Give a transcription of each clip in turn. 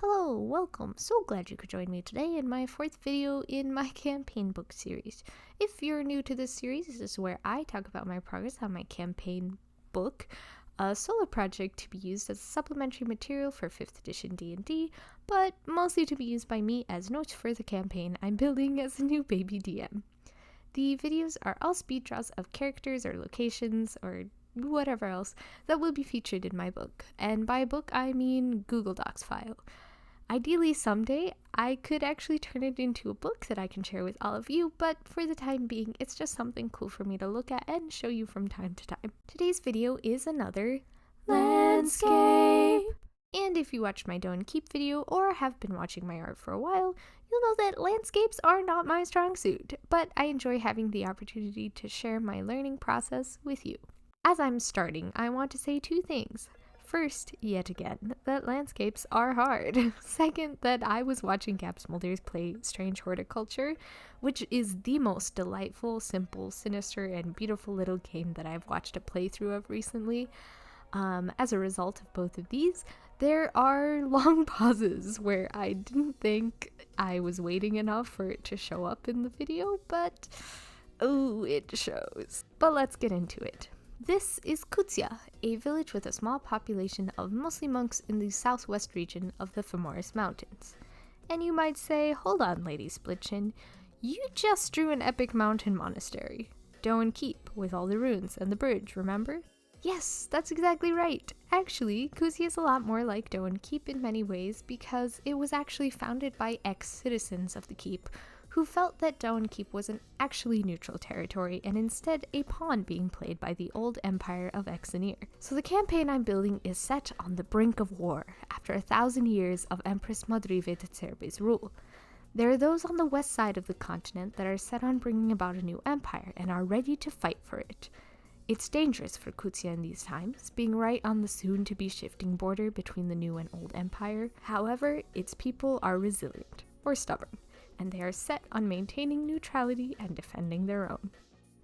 Hello, welcome. So glad you could join me today in my fourth video in my campaign book series. If you're new to this series, this is where I talk about my progress on my campaign book, a solo project to be used as supplementary material for 5th edition D&D, but mostly to be used by me as notes for the campaign I'm building as a new baby DM. The videos are all speed draws of characters or locations or whatever else that will be featured in my book, and by book I mean Google Docs file. Ideally, someday, I could actually turn it into a book that I can share with all of you, but for the time being, it's just something cool for me to look at and show you from time to time. Today's video is another landscape! And if you watched my Don't Keep video or have been watching my art for a while, you'll know that landscapes are not my strong suit, but I enjoy having the opportunity to share my learning process with you. As I'm starting, I want to say two things. First, yet again, that landscapes are hard. Second, that I was watching Gab Smulders play Strange Horticulture, which is the most delightful, simple, sinister, and beautiful little game that I've watched a playthrough of recently. As a result of both of these, there are long pauses where I didn't think I was waiting enough for it to show up in the video, but oh, it shows. But let's get into it. This is Kutzia, a village with a small population of mostly monks in the southwest region of the Femoris Mountains. And you might say, hold on, Lady Splitchin, you just drew an epic mountain monastery. Doan Keep, with all the ruins and the bridge, remember? Yes, that's exactly right. Actually, Kutzia is a lot more like Doan Keep in many ways because it was actually founded by ex-citizens of the keep who felt that Doan Keep wasn't actually neutral territory and instead a pawn being played by the old empire of Sinnr. So the campaign I'm building is set on the brink of war after 1,000 years of Empress Madrive Tserbe's rule. There are those on the west side of the continent that are set on bringing about a new empire and are ready to fight for it. It's dangerous for Kutzia in these times, being right on the soon-to-be shifting border between the new and old empire. However, its people are resilient, or stubborn, and they are set on maintaining neutrality and defending their own.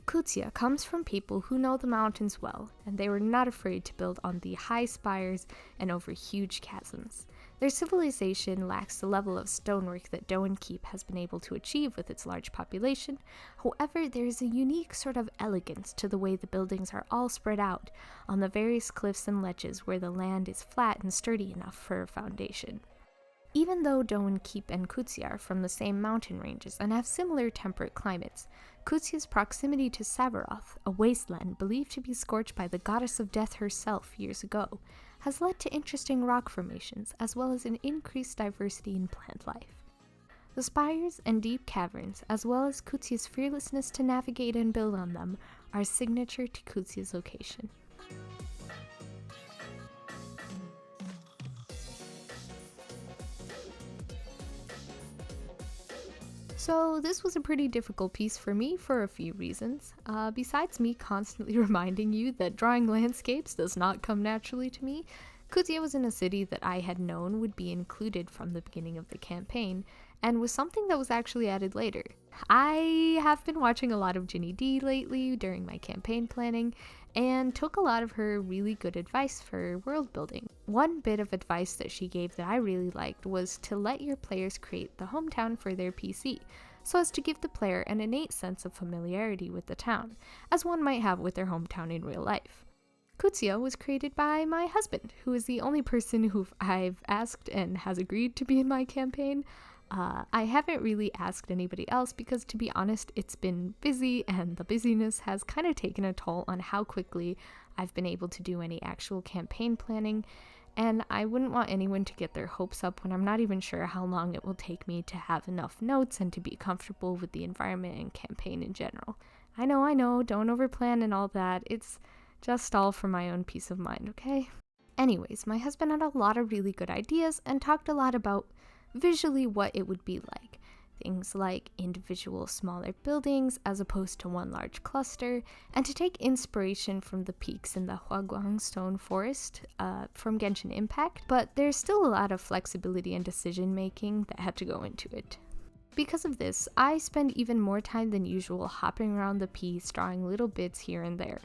Kutzia comes from people who know the mountains well, and they were not afraid to build on the high spires and over huge chasms. Their civilization lacks the level of stonework that Doan Keep has been able to achieve with its large population. However, there is a unique sort of elegance to the way the buildings are all spread out on the various cliffs and ledges where the land is flat and sturdy enough for a foundation. Even though Doan Keep and Kutzia are from the same mountain ranges and have similar temperate climates, Kutzia's proximity to Savaroth, a wasteland believed to be scorched by the goddess of death herself years ago, has led to interesting rock formations as well as an increased diversity in plant life. The spires and deep caverns, as well as Kutzia's fearlessness to navigate and build on them, are signature to Kutzia's location. So this was a pretty difficult piece for me for a few reasons. Besides me constantly reminding you that drawing landscapes does not come naturally to me, Kutzia was in a city that I had known would be included from the beginning of the campaign, and was something that was actually added later. I have been watching a lot of Ginny D lately during my campaign planning, and took a lot of her really good advice for world building. One bit of advice that she gave that I really liked was to let your players create the hometown for their PC, so as to give the player an innate sense of familiarity with the town, as one might have with their hometown in real life. Kutzia was created by my husband, who is the only person who I've asked and has agreed to be in my campaign. I haven't really asked anybody else because, to be honest, it's been busy and the busyness has kind of taken a toll on how quickly I've been able to do any actual campaign planning, and I wouldn't want anyone to get their hopes up when I'm not even sure how long it will take me to have enough notes and to be comfortable with the environment and campaign in general. I know, don't overplan and all that. It's just all for my own peace of mind, okay? Anyways, my husband had a lot of really good ideas and talked a lot about visually what it would be like. Things like individual smaller buildings as opposed to one large cluster, and to take inspiration from the peaks in the Huaguang Stone Forest from Genshin Impact, but there's still a lot of flexibility and decision making that had to go into it. Because of this, I spend even more time than usual hopping around the piece, drawing little bits here and there.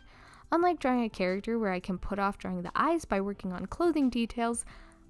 Unlike drawing a character where I can put off drawing the eyes by working on clothing details,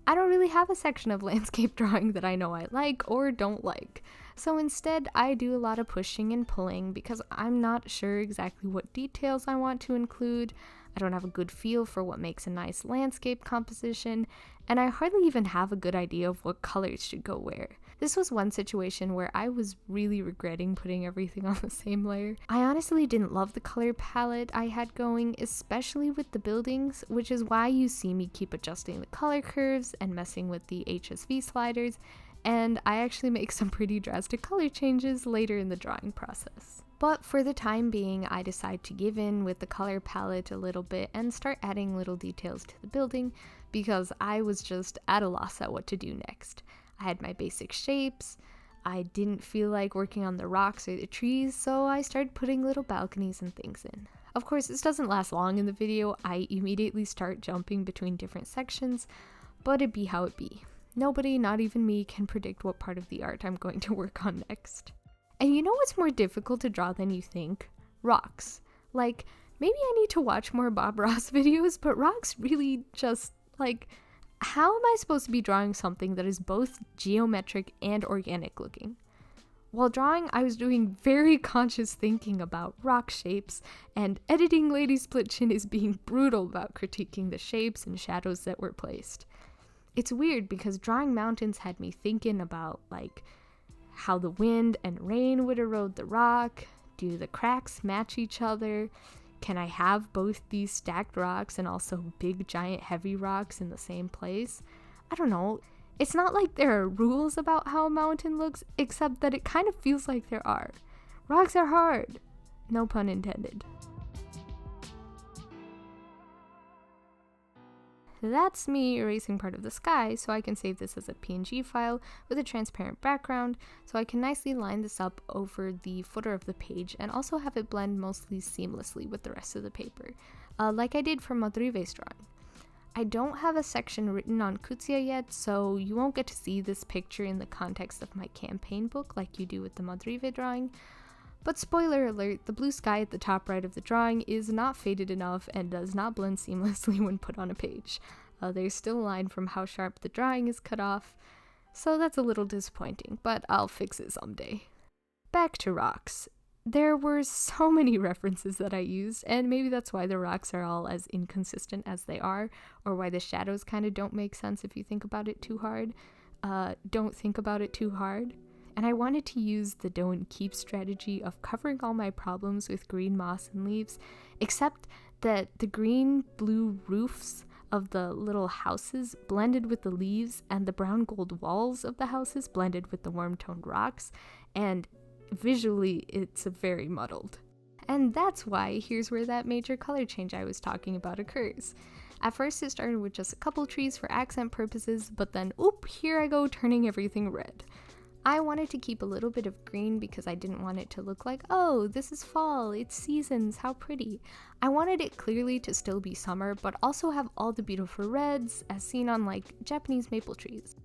I don't really have a section of landscape drawing that I know I like or don't like. So instead, I do a lot of pushing and pulling because I'm not sure exactly what details I want to include. I don't have a good feel for what makes a nice landscape composition, and I hardly even have a good idea of what colors should go where. This was one situation where I was really regretting putting everything on the same layer. I honestly didn't love the color palette I had going, especially with the buildings, which is why you see me keep adjusting the color curves and messing with the HSV sliders, and I actually make some pretty drastic color changes later in the drawing process. But for the time being, I decide to give in with the color palette a little bit and start adding little details to the building because I was just at a loss at what to do next. I had my basic shapes, I didn't feel like working on the rocks or the trees, so I started putting little balconies and things in. Of course, this doesn't last long in the video. I immediately start jumping between different sections, but it be how it be. Nobody, not even me, can predict what part of the art I'm going to work on next. And you know what's more difficult to draw than you think? Rocks. Like, maybe I need to watch more Bob Ross videos, but rocks really just, like, how am I supposed to be drawing something that is both geometric and organic looking? While drawing, I was doing very conscious thinking about rock shapes, and editing Lady Split Chin is being brutal about critiquing the shapes and shadows that were placed. It's weird because drawing mountains had me thinking about, like, how the wind and rain would erode the rock. Do the cracks match each other? Can I have both these stacked rocks and also big giant heavy rocks in the same place? I don't know. It's not like there are rules about how a mountain looks, except that it kind of feels like there are. Rocks are hard. No pun intended. That's me erasing part of the sky, so I can save this as a PNG file with a transparent background, so I can nicely line this up over the footer of the page and also have it blend mostly seamlessly with the rest of the paper, like I did for Notilde's drawing. I don't have a section written on Kutzia yet, so you won't get to see this picture in the context of my campaign book like you do with the Notilde drawing. But spoiler alert, the blue sky at the top right of the drawing is not faded enough and does not blend seamlessly when put on a page. There's still a line from how sharp the drawing is cut off, so that's a little disappointing, but I'll fix it someday. Back to rocks. There were so many references that I used, and maybe that's why the rocks are all as inconsistent as they are, or why the shadows kind of don't make sense if you think about it too hard. Don't think about it too hard. And I wanted to use the don't keep strategy of covering all my problems with green moss and leaves, except that the green-blue roofs of the little houses blended with the leaves and the brown-gold walls of the houses blended with the warm-toned rocks, and visually it's very muddled. And that's why here's where that major color change I was talking about occurs. At first it started with just a couple trees for accent purposes, but then oop, here I go turning everything red. I wanted to keep a little bit of green because I didn't want it to look like, oh, this is fall, it's seasons, how pretty. I wanted it clearly to still be summer, but also have all the beautiful reds as seen on like Japanese maple trees.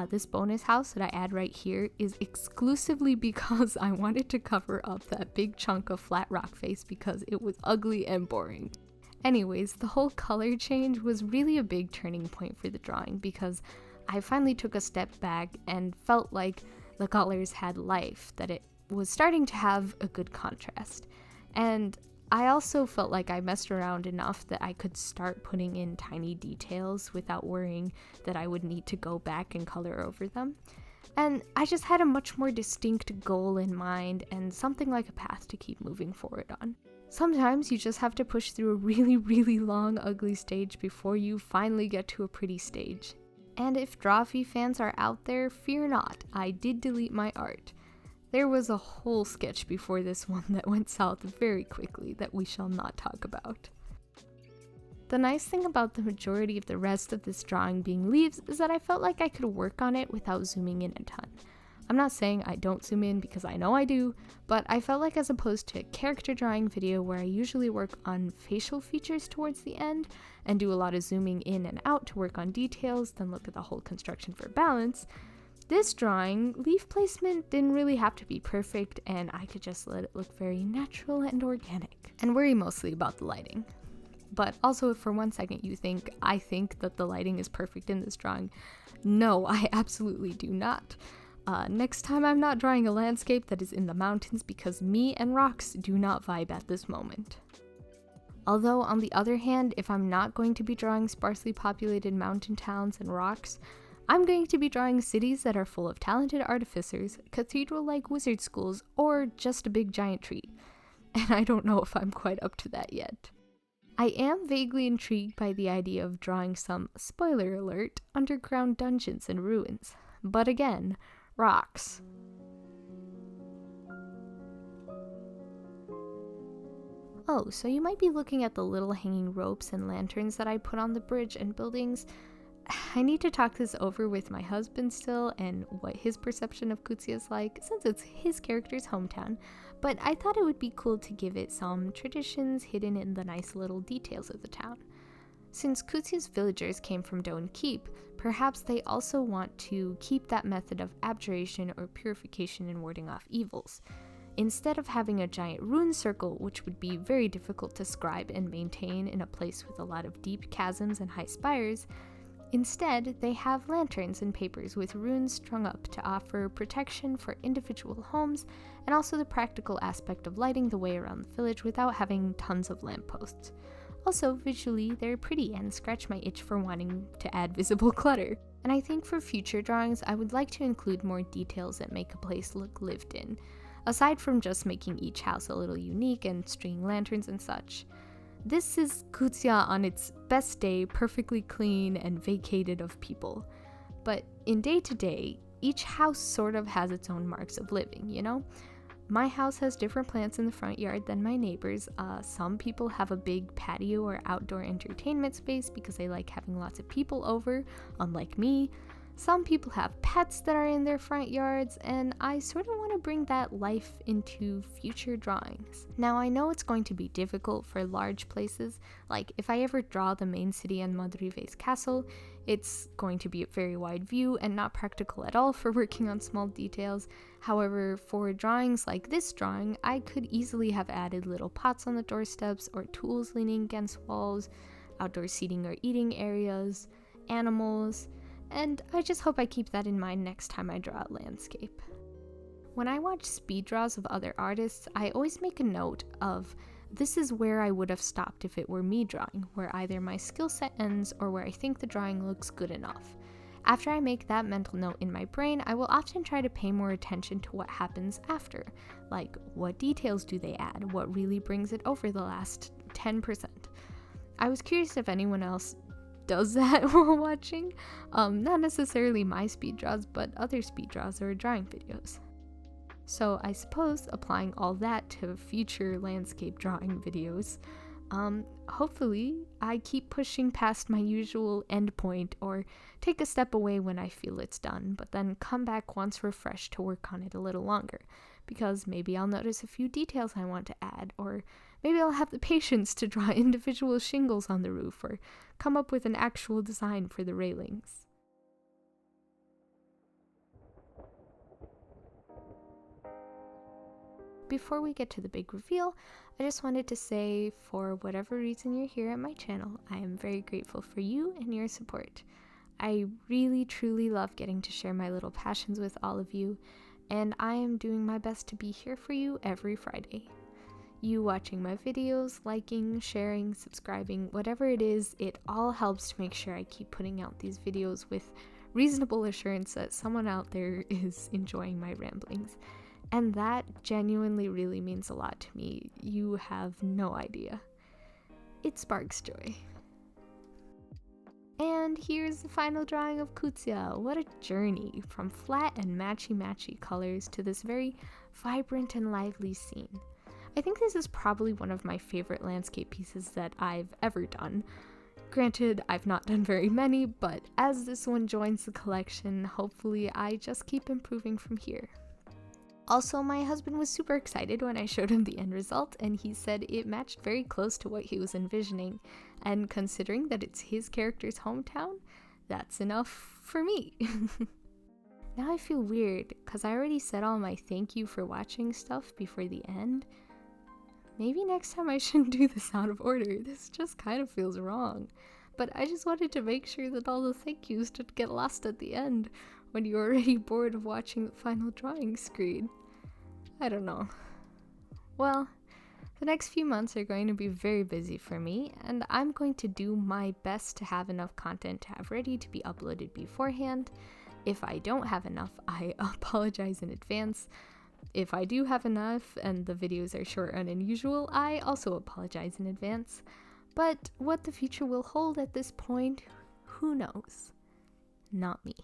This bonus house that I add right here is exclusively because I wanted to cover up that big chunk of flat rock face because it was ugly and boring. Anyways, the whole color change was really a big turning point for the drawing because I finally took a step back and felt like the colors had life, that it was starting to have a good contrast. And I also felt like I messed around enough that I could start putting in tiny details without worrying that I would need to go back and color over them. And I just had a much more distinct goal in mind and something like a path to keep moving forward on. Sometimes you just have to push through a really, really long, ugly stage before you finally get to a pretty stage. And if Drawfee fans are out there, fear not, I did delete my art. There was a whole sketch before this one that went south very quickly that we shall not talk about. The nice thing about the majority of the rest of this drawing being leaves is that I felt like I could work on it without zooming in a ton. I'm not saying I don't zoom in because I know I do, but I felt like as opposed to a character drawing video where I usually work on facial features towards the end and do a lot of zooming in and out to work on details, then look at the whole construction for balance, this drawing, leaf placement didn't really have to be perfect and I could just let it look very natural and organic, and worry mostly about the lighting. But also, if for one second you think I think that the lighting is perfect in this drawing, no, I absolutely do not. Next time I'm not drawing a landscape that is in the mountains because me and rocks do not vibe at this moment. Although, on the other hand, if I'm not going to be drawing sparsely populated mountain towns and rocks, I'm going to be drawing cities that are full of talented artificers, cathedral-like wizard schools, or just a big giant tree. And I don't know if I'm quite up to that yet. I am vaguely intrigued by the idea of drawing some, spoiler alert, underground dungeons and ruins. But again, rocks. Oh, so you might be looking at the little hanging ropes and lanterns that I put on the bridge and buildings. I need to talk this over with my husband still and what his perception of Kutzia is like, since it's his character's hometown, but I thought it would be cool to give it some traditions hidden in the nice little details of the town. Since Kutzia's villagers came from Doan Keep, perhaps they also want to keep that method of abjuration or purification in warding off evils. Instead of having a giant rune circle, which would be very difficult to scribe and maintain in a place with a lot of deep chasms and high spires, instead they have lanterns and papers with runes strung up to offer protection for individual homes and also the practical aspect of lighting the way around the village without having tons of lampposts. Also, visually, they're pretty and scratch my itch for wanting to add visible clutter. And I think for future drawings, I would like to include more details that make a place look lived in, aside from just making each house a little unique and stringing lanterns and such. This is Kutzia on its best day, perfectly clean and vacated of people. But in day-to-day, each house sort of has its own marks of living, you know? My house has different plants in the front yard than my neighbors. Some people have a big patio or outdoor entertainment space because they like having lots of people over, unlike me. Some people have pets that are in their front yards, and I sort of want to bring that life into future drawings. Now, I know it's going to be difficult for large places, like if I ever draw the main city and Madrive's castle, it's going to be a very wide view and not practical at all for working on small details. However, for drawings like this drawing, I could easily have added little pots on the doorsteps or tools leaning against walls, outdoor seating or eating areas, animals, and I just hope I keep that in mind next time I draw a landscape. When I watch speed draws of other artists, I always make a note of this is where I would have stopped if it were me drawing, where either my skill set ends or where I think the drawing looks good enough. After I make that mental note in my brain, I will often try to pay more attention to what happens after, like what details do they add, what really brings it over the last 10%. I was curious if anyone else does that while watching, not necessarily my speed draws, but other speed draws or drawing videos. So I suppose applying all that to future landscape drawing videos, hopefully I keep pushing past my usual endpoint or take a step away when I feel it's done, but then come back once refreshed to work on it a little longer, because maybe I'll notice a few details I want to add, or maybe I'll have the patience to draw individual shingles on the roof or come up with an actual design for the railings. Before we get to the big reveal, I just wanted to say, for whatever reason you're here at my channel, I am very grateful for you and your support. I really truly love getting to share my little passions with all of you, and I am doing my best to be here for you every Friday. You watching my videos, liking, sharing, subscribing, whatever it is, it all helps to make sure I keep putting out these videos with reasonable assurance that someone out there is enjoying my ramblings. And that genuinely really means a lot to me. You have no idea. It sparks joy. And here's the final drawing of Kutzia. What a journey from flat and matchy-matchy colors to this very vibrant and lively scene. I think this is probably one of my favorite landscape pieces that I've ever done. Granted, I've not done very many, but as this one joins the collection, hopefully I just keep improving from here. Also, my husband was super excited when I showed him the end result, and he said it matched very close to what he was envisioning, and considering that it's his character's hometown, that's enough for me. Now I feel weird, because I already said all my thank you for watching stuff before the end, maybe next time I shouldn't do this out of order. This just kind of feels wrong. But I just wanted to make sure that all the thank yous didn't get lost at the end when you're already bored of watching the final drawing screen. I don't know. Well, the next few months are going to be very busy for me, and I'm going to do my best to have enough content to have ready to be uploaded beforehand. If I don't have enough, I apologize in advance. If I do have enough and the videos are short and unusual, I also apologize in advance. But what the future will hold at this point, who knows? Not me.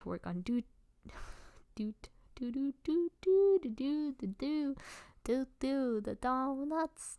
Work on do the donuts.